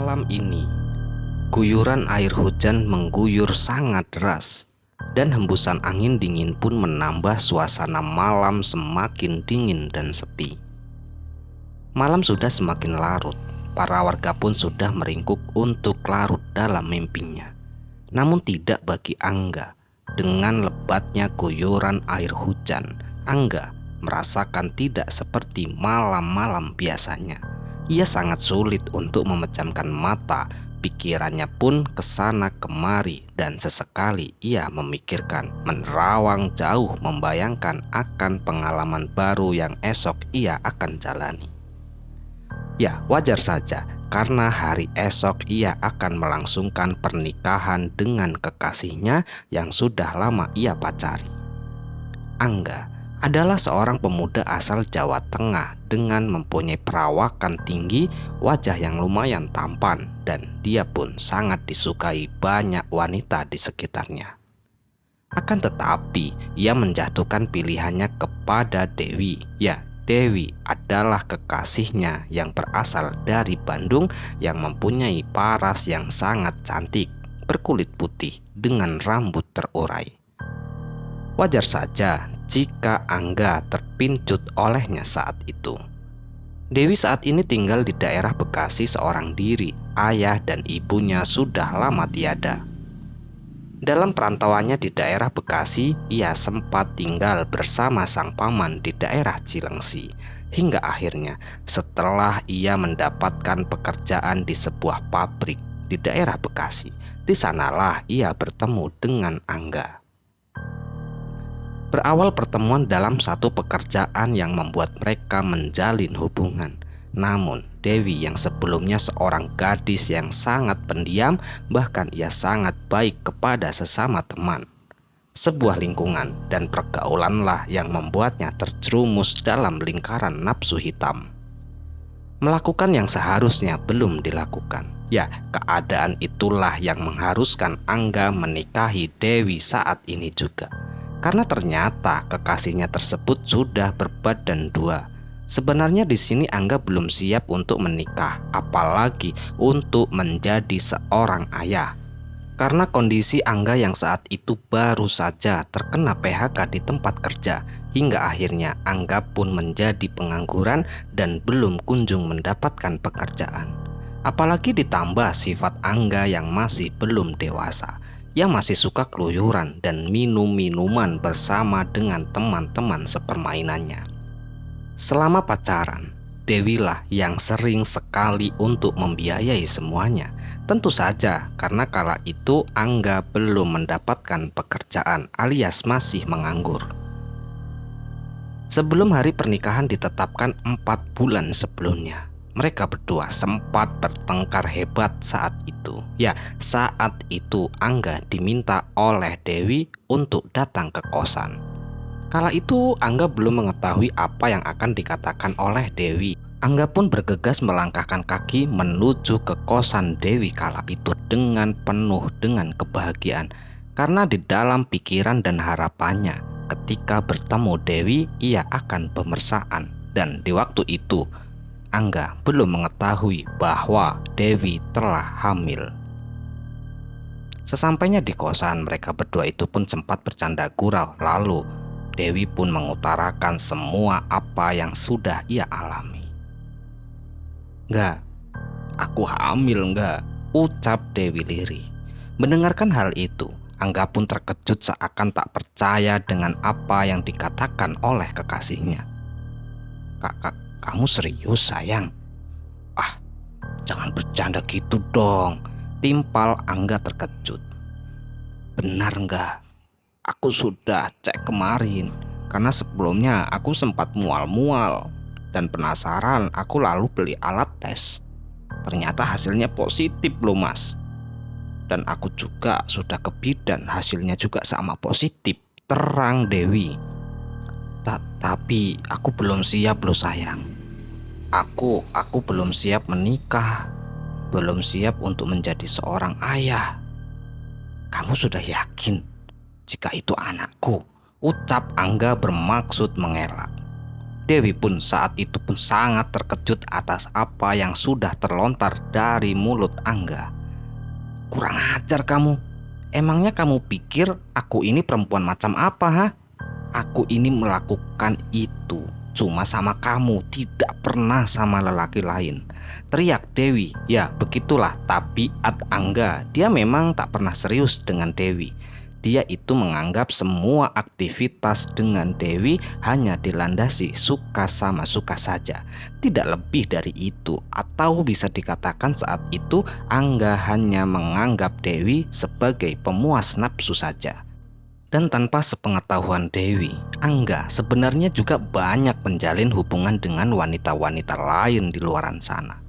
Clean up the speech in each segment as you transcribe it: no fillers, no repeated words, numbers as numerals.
Malam ini, guyuran air hujan mengguyur sangat deras, dan hembusan angin dingin pun menambah suasana malam semakin dingin dan sepi. Malam sudah semakin larut, para warga pun sudah meringkuk untuk larut dalam mimpinya. Namun tidak bagi Angga. Dengan lebatnya guyuran air hujan, Angga merasakan tidak seperti malam-malam biasanya. Ia sangat sulit untuk memejamkan mata, pikirannya pun kesana kemari, dan sesekali ia memikirkan, menerawang jauh membayangkan akan pengalaman baru yang esok ia akan jalani. Ya, wajar saja, karena hari esok ia akan melangsungkan pernikahan dengan kekasihnya yang sudah lama ia pacari. Angga adalah seorang pemuda asal Jawa Tengah dengan mempunyai perawakan tinggi, wajah yang lumayan tampan, dan dia pun sangat disukai banyak wanita di sekitarnya. Akan tetapi, ia menjatuhkan pilihannya kepada Dewi. Ya, Dewi adalah kekasihnya yang berasal dari Bandung yang mempunyai paras yang sangat cantik, berkulit putih dengan rambut terurai. Wajar saja jika Angga terpincut olehnya saat itu. Dewi saat ini tinggal di daerah Bekasi seorang diri. Ayah dan ibunya sudah lama tiada. Dalam perantauannya di daerah Bekasi, ia sempat tinggal bersama sang paman di daerah Cilengsi. Hingga akhirnya setelah ia mendapatkan pekerjaan di sebuah pabrik di daerah Bekasi, di sanalah ia bertemu dengan Angga. Berawal pertemuan dalam satu pekerjaan yang membuat mereka menjalin hubungan. Namun Dewi yang sebelumnya seorang gadis yang sangat pendiam, bahkan ia sangat baik kepada sesama teman. Sebuah lingkungan dan pergaulanlah yang membuatnya terjerumus dalam lingkaran nafsu hitam. Melakukan yang seharusnya belum dilakukan. Ya, keadaan itulah yang mengharuskan Angga menikahi Dewi saat ini juga. Karena ternyata kekasihnya tersebut sudah berbadan dua. Sebenarnya di sini Angga belum siap untuk menikah, apalagi untuk menjadi seorang ayah. Karena kondisi Angga yang saat itu baru saja terkena PHK di tempat kerja, hingga akhirnya Angga pun menjadi pengangguran dan belum kunjung mendapatkan pekerjaan. Apalagi ditambah sifat Angga yang masih belum dewasa, yang masih suka keluyuran dan minum-minuman bersama dengan teman-teman sepermainannya. Selama pacaran, Dewi lah yang sering sekali untuk membiayai semuanya. Tentu saja karena kala itu Angga belum mendapatkan pekerjaan alias masih menganggur. Sebelum hari pernikahan ditetapkan 4 bulan sebelumnya, mereka berdua sempat bertengkar hebat saat itu. Ya, saat itu Angga diminta oleh Dewi untuk datang ke kosan. Kala itu Angga belum mengetahui apa yang akan dikatakan oleh Dewi. Angga pun bergegas melangkahkan kaki menuju ke kosan Dewi kala itu dengan penuh dengan kebahagiaan. Karena di dalam pikiran dan harapannya ketika bertemu Dewi ia akan pemersaan. Dan di waktu itu Angga belum mengetahui bahwa Dewi telah hamil. Sesampainya di kosan, mereka berdua itu pun sempat bercanda gurau. Lalu Dewi pun mengutarakan semua apa yang sudah ia alami. "Enggak, aku hamil enggak," ucap Dewi lirih. Mendengarkan hal itu, Angga pun terkejut seakan tak percaya dengan apa yang dikatakan oleh kekasihnya. "Kak, kamu serius sayang?" "Ah, jangan bercanda gitu dong," timpal Angga terkejut. "Benar enggak? Aku sudah cek kemarin, karena sebelumnya aku sempat mual-mual dan penasaran aku lalu beli alat tes. Ternyata hasilnya positif loh mas. Dan aku juga sudah ke bidan, hasilnya juga sama positif," terang Dewi. Tapi aku belum siap loh sayang. Aku belum siap menikah, belum siap untuk menjadi seorang ayah." "Kamu sudah yakin jika itu anakku?" ucap Angga bermaksud mengelak. Dewi pun saat itu pun sangat terkejut atas apa yang sudah terlontar dari mulut Angga. "Kurang ajar kamu. Emangnya kamu pikir aku ini perempuan macam apa, ha? Aku ini melakukan itu cuma sama kamu, tidak pernah sama lelaki lain," teriak Dewi. Ya begitulah tabiat Angga. Dia memang tak pernah serius dengan Dewi. Dia itu menganggap semua aktivitas dengan Dewi hanya dilandasi suka sama suka saja, tidak lebih dari itu. Atau bisa dikatakan saat itu Angga hanya menganggap Dewi sebagai pemuas nafsu saja. Dan tanpa sepengetahuan Dewi, Angga sebenarnya juga banyak menjalin hubungan dengan wanita-wanita lain di luaran sana.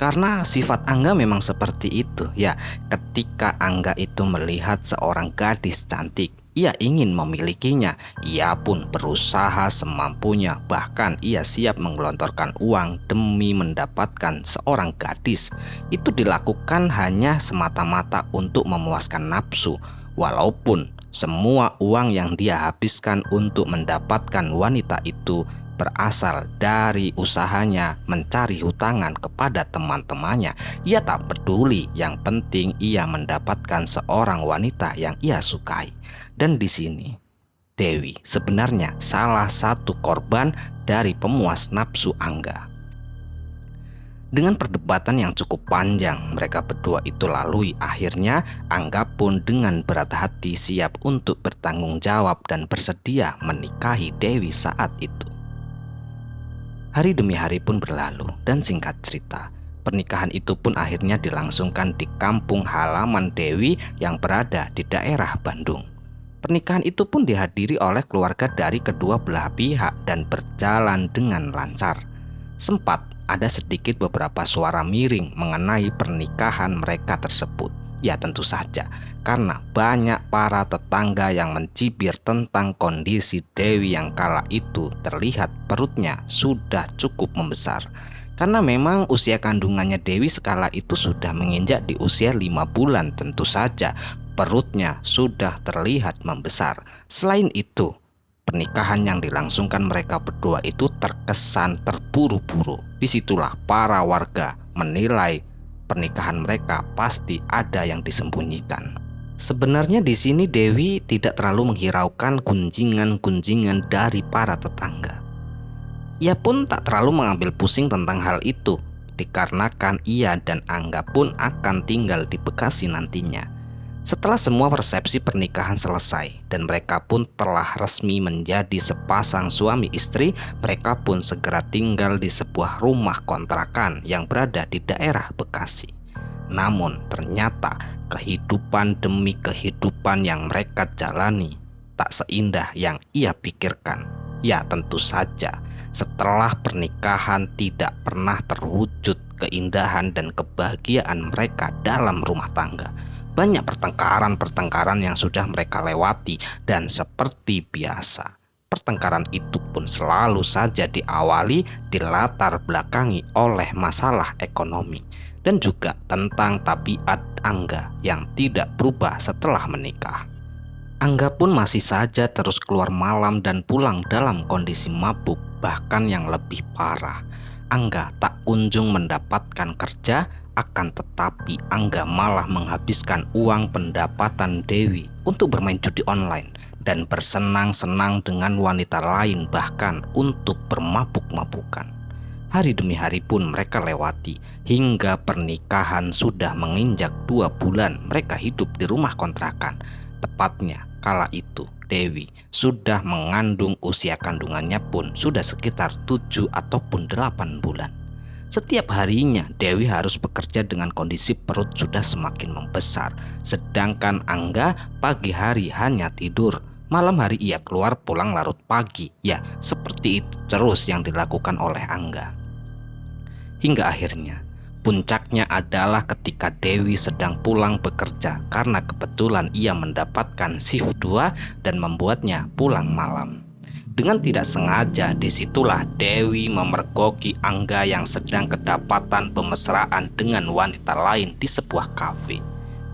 Karena sifat Angga memang seperti itu. Ya, ketika Angga itu melihat seorang gadis cantik, ia ingin memilikinya. Ia pun berusaha semampunya, bahkan ia siap menggelontorkan uang demi mendapatkan seorang gadis. Itu dilakukan hanya semata-mata untuk memuaskan nafsu. Walaupun semua uang yang dia habiskan untuk mendapatkan wanita itu berasal dari usahanya mencari hutangan kepada teman-temannya. Ia tak peduli, yang penting ia mendapatkan seorang wanita yang ia sukai. Dan di sini Dewi sebenarnya salah satu korban dari pemuas nafsu Angga. Dengan perdebatan yang cukup panjang mereka berdua itu lalui, akhirnya Angga pun dengan berat hati siap untuk bertanggung jawab dan bersedia menikahi Dewi saat itu. Hari demi hari pun berlalu, dan singkat cerita, pernikahan itu pun akhirnya dilangsungkan di kampung halaman Dewi yang berada di daerah Bandung. Pernikahan itu pun dihadiri oleh keluarga dari kedua belah pihak dan berjalan dengan lancar. Sempat ada sedikit beberapa suara miring mengenai pernikahan mereka tersebut. Ya tentu saja, karena banyak para tetangga yang mencibir tentang kondisi Dewi yang kala itu terlihat perutnya sudah cukup membesar. Karena memang usia kandungannya Dewi sekala itu sudah menginjak di usia 5 bulan, tentu saja perutnya sudah terlihat membesar. Selain itu, pernikahan yang dilangsungkan mereka berdua itu terkesan terburu-buru. Disitulah para warga menilai pernikahan mereka pasti ada yang disembunyikan. Sebenarnya di sini Dewi tidak terlalu menghiraukan gunjingan-gunjingan dari para tetangga. Ia pun tak terlalu mengambil pusing tentang hal itu, dikarenakan ia dan Angga pun akan tinggal di Bekasi nantinya. Setelah semua persepsi pernikahan selesai dan mereka pun telah resmi menjadi sepasang suami istri, mereka pun segera tinggal di sebuah rumah kontrakan yang berada di daerah Bekasi. Namun ternyata kehidupan demi kehidupan yang mereka jalani tak seindah yang ia pikirkan. Ya tentu saja, setelah pernikahan tidak pernah terwujud keindahan dan kebahagiaan mereka dalam rumah tangga. Banyak pertengkaran-pertengkaran yang sudah mereka lewati, dan seperti biasa, pertengkaran itu pun selalu saja diawali dilatar belakangi oleh masalah ekonomi dan juga tentang tabiat Angga yang tidak berubah setelah menikah. Angga pun masih saja terus keluar malam dan pulang dalam kondisi mabuk, bahkan yang lebih parah, Angga tak kunjung mendapatkan kerja. Akan tetapi Angga malah menghabiskan uang pendapatan Dewi untuk bermain judi online dan bersenang-senang dengan wanita lain, bahkan untuk bermabuk-mabukan. Hari demi hari pun mereka lewati hingga pernikahan sudah menginjak 2 bulan mereka hidup di rumah kontrakan. Tepatnya kala itu Dewi sudah mengandung, usia kandungannya pun sudah sekitar 7 ataupun 8 bulan. Setiap harinya Dewi harus bekerja dengan kondisi perut sudah semakin membesar. Sedangkan Angga pagi hari hanya tidur. Malam hari ia keluar pulang larut pagi. Ya seperti itu terus yang dilakukan oleh Angga. Hingga akhirnya puncaknya adalah ketika Dewi sedang pulang bekerja, karena kebetulan ia mendapatkan shift 2 dan membuatnya pulang malam. Dengan tidak sengaja disitulah Dewi memergoki Angga yang sedang kedapatan pemesraan dengan wanita lain di sebuah kafe.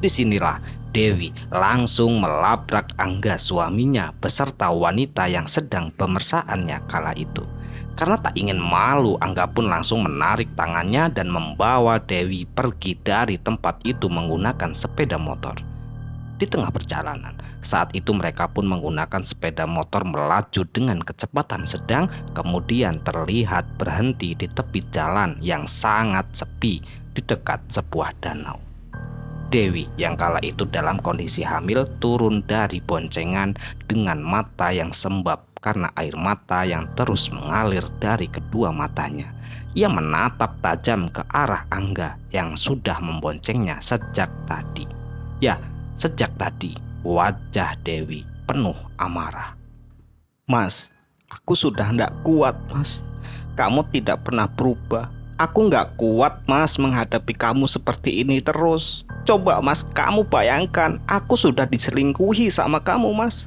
Disinilah Dewi langsung melabrak Angga suaminya beserta wanita yang sedang pemesraannya kala itu. Karena tak ingin malu, Angga pun langsung menarik tangannya dan membawa Dewi pergi dari tempat itu menggunakan sepeda motor. Di tengah perjalanan, saat itu mereka pun menggunakan sepeda motor melaju dengan kecepatan sedang, kemudian terlihat berhenti di tepi jalan yang sangat sepi di dekat sebuah danau. Dewi yang kala itu dalam kondisi hamil turun dari boncengan dengan mata yang sembab karena air mata yang terus mengalir dari kedua matanya. Ia menatap tajam ke arah Angga yang sudah memboncengnya sejak tadi. Ya, sejak tadi wajah Dewi penuh amarah. "Mas, aku sudah tidak kuat, Mas. Kamu tidak pernah berubah. Aku nggak kuat, Mas, menghadapi kamu seperti ini terus. Coba, Mas, kamu bayangkan, aku sudah diselingkuhi sama kamu, Mas.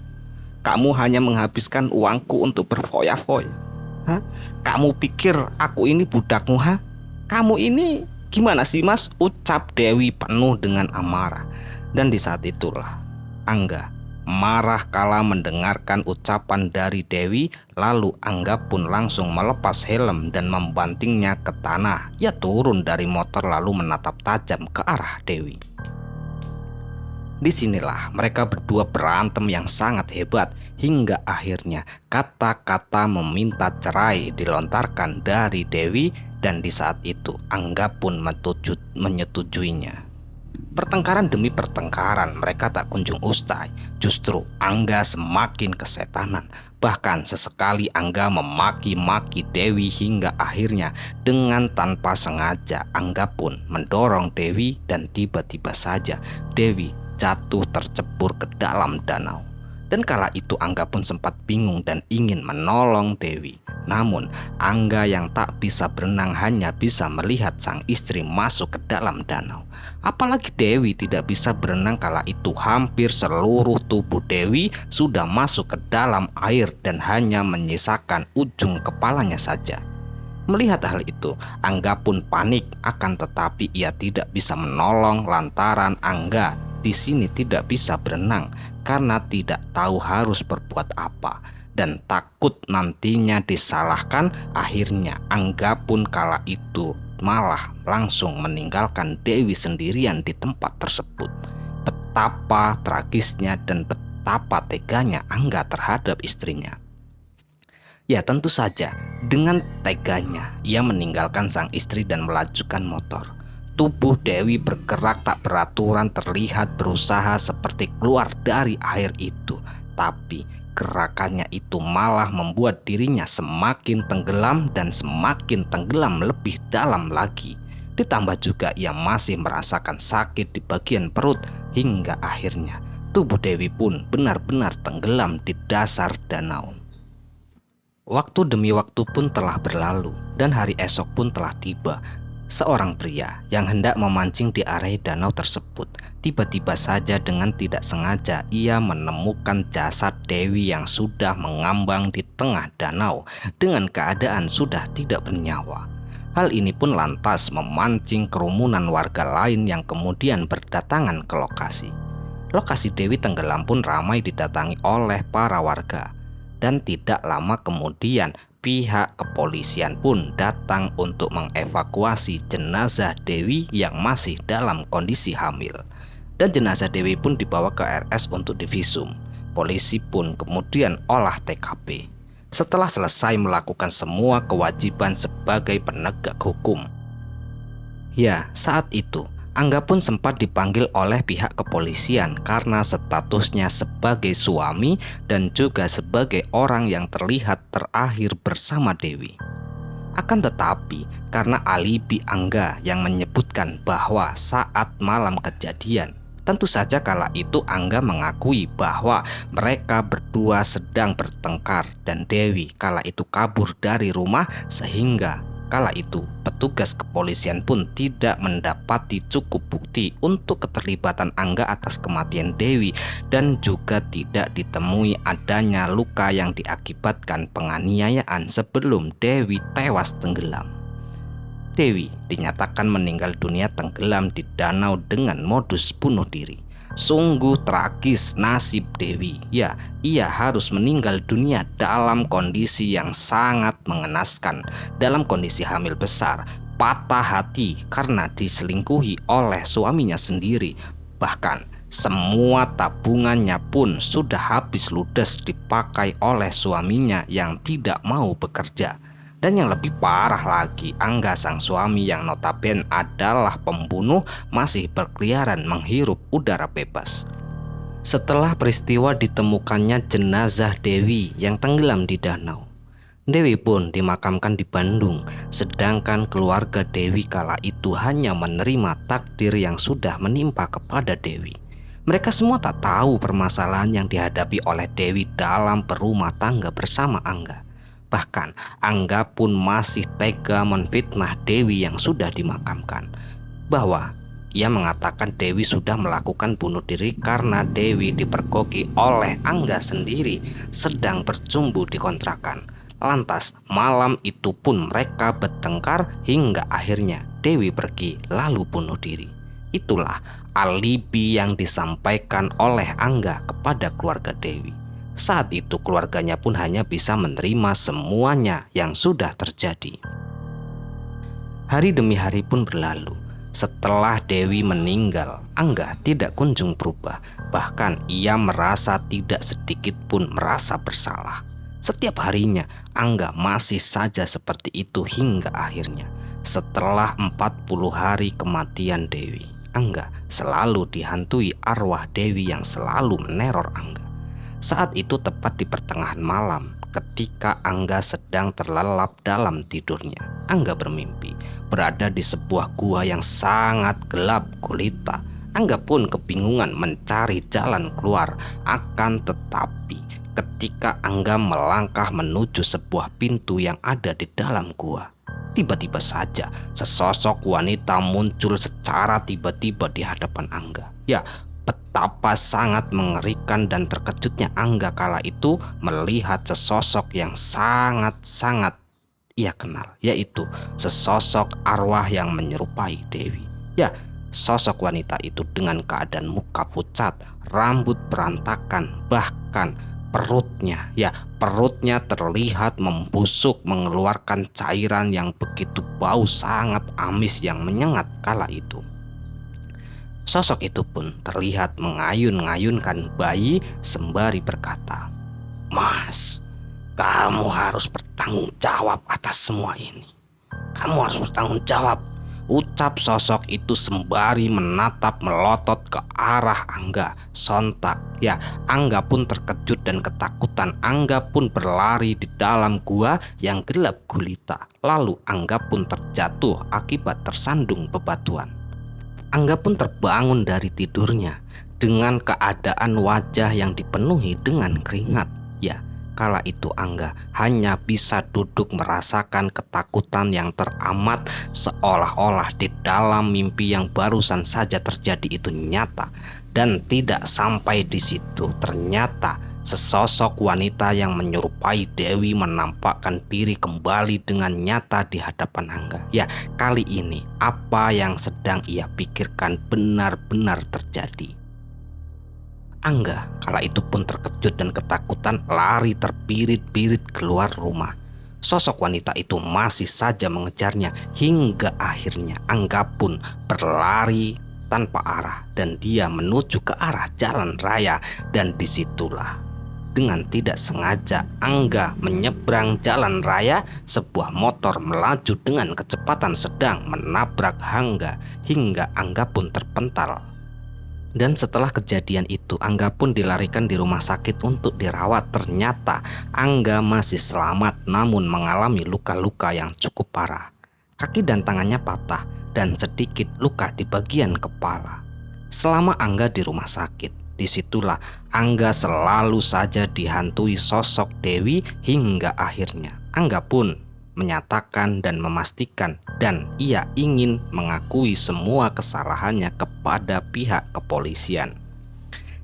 Kamu hanya menghabiskan uangku untuk berfoya-foya. Hah? Kamu pikir aku ini budakmu, ha? Kamu ini gimana sih, Mas?" ucap Dewi penuh dengan amarah. Dan di saat itulah Angga marah kala mendengarkan ucapan dari Dewi. Lalu Angga pun langsung melepas helm dan membantingnya ke tanah. Ia turun dari motor lalu menatap tajam ke arah Dewi. Disinilah mereka berdua berantem yang sangat hebat hingga akhirnya kata-kata meminta cerai dilontarkan dari Dewi, dan di saat itu Angga pun menyetujuinya. Pertengkaran demi pertengkaran mereka tak kunjung usai. Justru Angga semakin kesetanan. Bahkan sesekali Angga memaki-maki Dewi hingga akhirnya dengan tanpa sengaja Angga pun mendorong Dewi dan tiba-tiba saja Dewi jatuh tercebur ke dalam danau. Dan kala itu Angga pun sempat bingung dan ingin menolong Dewi. Namun Angga yang tak bisa berenang hanya bisa melihat sang istri masuk ke dalam danau. Apalagi Dewi tidak bisa berenang kala itu. Hampir seluruh tubuh Dewi sudah masuk ke dalam air dan hanya menyisakan ujung kepalanya saja. Melihat hal itu, Angga pun panik, akan tetapi ia tidak bisa menolong lantaran Angga di sini tidak bisa berenang karena tidak tahu harus berbuat apa dan takut nantinya disalahkan. Akhirnya Angga pun kala itu malah langsung meninggalkan Dewi sendirian di tempat tersebut. Betapa tragisnya dan betapa teganya Angga terhadap istrinya. Ya, tentu saja dengan teganya ia meninggalkan sang istri dan melajukan motor. Tubuh Dewi bergerak tak beraturan, terlihat berusaha seperti keluar dari air itu. Tapi gerakannya itu malah membuat dirinya semakin tenggelam dan semakin tenggelam lebih dalam lagi. Ditambah juga ia masih merasakan sakit di bagian perut hingga akhirnya tubuh Dewi pun benar-benar tenggelam di dasar danau. Waktu demi waktu pun telah berlalu dan hari esok pun telah tiba. Seorang pria yang hendak memancing di area danau tersebut, tiba-tiba saja dengan tidak sengaja ia menemukan jasad Dewi yang sudah mengambang di tengah danau dengan keadaan sudah tidak bernyawa. Hal ini pun lantas memancing kerumunan warga lain yang kemudian berdatangan ke lokasi. Lokasi Dewi tenggelam pun ramai didatangi oleh para warga. Dan tidak lama kemudian pihak kepolisian pun datang untuk mengevakuasi jenazah Dewi yang masih dalam kondisi hamil. Dan jenazah Dewi pun dibawa ke RS untuk divisum. Polisi pun kemudian olah TKP. Setelah selesai melakukan semua kewajiban sebagai penegak hukum. Ya, saat itu Angga pun sempat dipanggil oleh pihak kepolisian karena statusnya sebagai suami dan juga sebagai orang yang terlihat terakhir bersama Dewi. Akan tetapi karena alibi Angga yang menyebutkan bahwa saat malam kejadian, tentu saja kala itu Angga mengakui bahwa mereka berdua sedang bertengkar dan Dewi kala itu kabur dari rumah, sehingga kala itu petugas kepolisian pun tidak mendapati cukup bukti untuk keterlibatan Angga atas kematian Dewi dan juga tidak ditemui adanya luka yang diakibatkan penganiayaan sebelum Dewi tewas tenggelam. Dewi dinyatakan meninggal dunia tenggelam di danau dengan modus bunuh diri. Sungguh tragis nasib Dewi. Ya, ia harus meninggal dunia dalam kondisi yang sangat mengenaskan, dalam kondisi hamil besar, patah hati karena diselingkuhi oleh suaminya sendiri. Bahkan semua tabungannya pun sudah habis ludes dipakai oleh suaminya yang tidak mau bekerja. Dan yang lebih parah lagi, Angga sang suami yang notabene adalah pembunuh masih berkeliaran menghirup udara bebas. Setelah peristiwa ditemukannya jenazah Dewi yang tenggelam di danau, Dewi pun dimakamkan di Bandung, sedangkan keluarga Dewi kala itu hanya menerima takdir yang sudah menimpa kepada Dewi. Mereka semua tak tahu permasalahan yang dihadapi oleh Dewi dalam berumah tangga bersama Angga. Bahkan Angga pun masih tega menfitnah Dewi yang sudah dimakamkan, bahwa ia mengatakan Dewi sudah melakukan bunuh diri karena Dewi dipergoki oleh Angga sendiri sedang bercumbu di kontrakan. Lantas malam itu pun mereka bertengkar hingga akhirnya Dewi pergi lalu bunuh diri. Itulah alibi yang disampaikan oleh Angga kepada keluarga Dewi. Saat itu keluarganya pun hanya bisa menerima semuanya yang sudah terjadi. Hari demi hari pun berlalu. Setelah Dewi meninggal, Angga tidak kunjung berubah. Bahkan ia merasa tidak sedikit pun merasa bersalah. Setiap harinya Angga masih saja seperti itu hingga akhirnya. Setelah 40 hari kematian Dewi, Angga selalu dihantui arwah Dewi yang selalu meneror Angga. Saat itu tepat di pertengahan malam, ketika Angga sedang terlelap dalam tidurnya, Angga bermimpi berada di sebuah gua yang sangat gelap gulita. Angga pun kebingungan mencari jalan keluar. Akan tetapi ketika Angga melangkah menuju sebuah pintu yang ada di dalam gua, tiba-tiba saja sesosok wanita muncul secara tiba-tiba di hadapan Angga. Ya, betapa sangat mengerikan dan terkejutnya Angga kala itu melihat sesosok yang sangat-sangat ia kenal, yaitu sesosok arwah yang menyerupai Dewi. Ya, sosok wanita itu dengan keadaan muka pucat, rambut berantakan, bahkan perutnya terlihat membusuk mengeluarkan cairan yang begitu bau sangat amis yang menyengat kala itu. Sosok itu pun terlihat mengayun-ngayunkan bayi sembari berkata, "Mas, kamu harus bertanggung jawab atas semua ini. Kamu harus bertanggung jawab," ucap sosok itu sembari menatap melotot ke arah Angga. Sontak, ya, Angga pun terkejut dan ketakutan. Angga pun berlari di dalam gua yang gelap gulita. Lalu Angga pun terjatuh akibat tersandung bebatuan. Angga pun terbangun dari tidurnya dengan keadaan wajah yang dipenuhi dengan keringat. Ya, kala itu Angga hanya bisa duduk merasakan ketakutan yang teramat, seolah-olah di dalam mimpi yang barusan saja terjadi itu nyata. Dan tidak sampai di situ, ternyata sesosok wanita yang menyerupai Dewi menampakkan diri kembali dengan nyata di hadapan Angga. Ya, kali ini apa yang sedang ia pikirkan benar-benar terjadi. Angga kala itu pun terkejut dan ketakutan lari terbirit-birit keluar rumah. Sosok wanita itu masih saja mengejarnya hingga akhirnya Angga pun berlari tanpa arah dan dia menuju ke arah jalan raya. Dan disitulah dengan tidak sengaja Angga menyeberang jalan raya, sebuah motor melaju dengan kecepatan sedang menabrak Angga hingga Angga pun terpental. Dan setelah kejadian itu Angga pun dilarikan di rumah sakit untuk dirawat. Ternyata Angga masih selamat namun mengalami luka-luka yang cukup parah. Kaki dan tangannya patah dan sedikit luka di bagian kepala. Selama Angga di rumah sakit, disitulah Angga selalu saja dihantui sosok Dewi hingga akhirnya Angga pun menyatakan dan memastikan dan ia ingin mengakui semua kesalahannya kepada pihak kepolisian.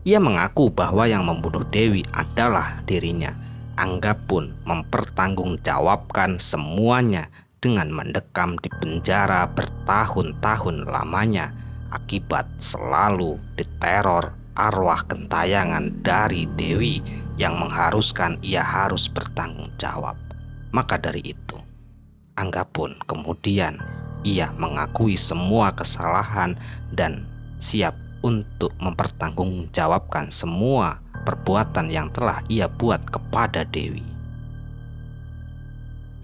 Ia mengaku bahwa yang membunuh Dewi adalah dirinya. Angga pun mempertanggungjawabkan semuanya dengan mendekam di penjara bertahun-tahun lamanya akibat selalu diteror arwah gentayangan dari Dewi yang mengharuskan ia harus bertanggung jawab. Maka dari itu, anggapun kemudian ia mengakui semua kesalahan dan siap untuk mempertanggungjawabkan semua perbuatan yang telah ia buat kepada Dewi.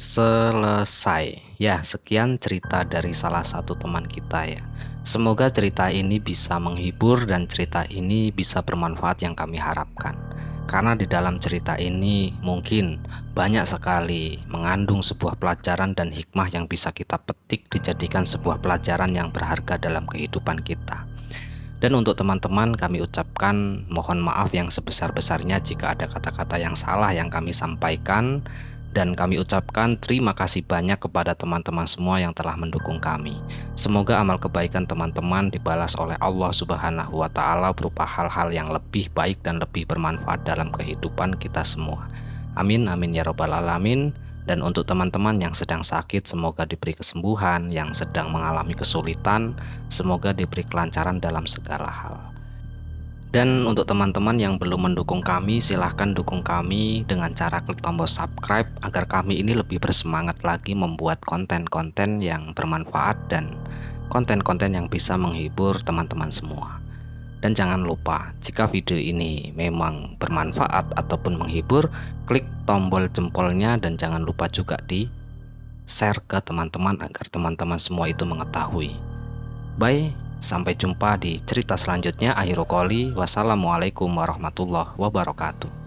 Selesai. Ya, sekian cerita dari salah satu teman kita ya. Semoga cerita ini bisa menghibur dan cerita ini bisa bermanfaat yang kami harapkan. Karena di dalam cerita ini mungkin banyak sekali mengandung sebuah pelajaran dan hikmah yang bisa kita petik dijadikan sebuah pelajaran yang berharga dalam kehidupan kita. Dan untuk teman-teman kami ucapkan mohon maaf yang sebesar-besarnya jika ada kata-kata yang salah yang kami sampaikan. Dan kami ucapkan terima kasih banyak kepada teman-teman semua yang telah mendukung kami. Semoga amal kebaikan teman-teman dibalas oleh Allah Subhanahu wa Ta'ala berupa hal-hal yang lebih baik dan lebih bermanfaat dalam kehidupan kita semua. Amin, amin ya robbal alamin. Dan untuk teman-teman yang sedang sakit, semoga diberi kesembuhan. Yang sedang mengalami kesulitan, semoga diberi kelancaran dalam segala hal. Dan untuk teman-teman yang belum mendukung kami, silahkan dukung kami dengan cara klik tombol subscribe agar kami ini lebih bersemangat lagi membuat konten-konten yang bermanfaat dan konten-konten yang bisa menghibur teman-teman semua. Dan jangan lupa, jika video ini memang bermanfaat ataupun menghibur, klik tombol jempolnya dan jangan lupa juga di share ke teman-teman agar teman-teman semua itu mengetahui. Bye. Sampai jumpa di cerita selanjutnya. Akhirul qouli, wassalamualaikum warahmatullahi wabarakatuh.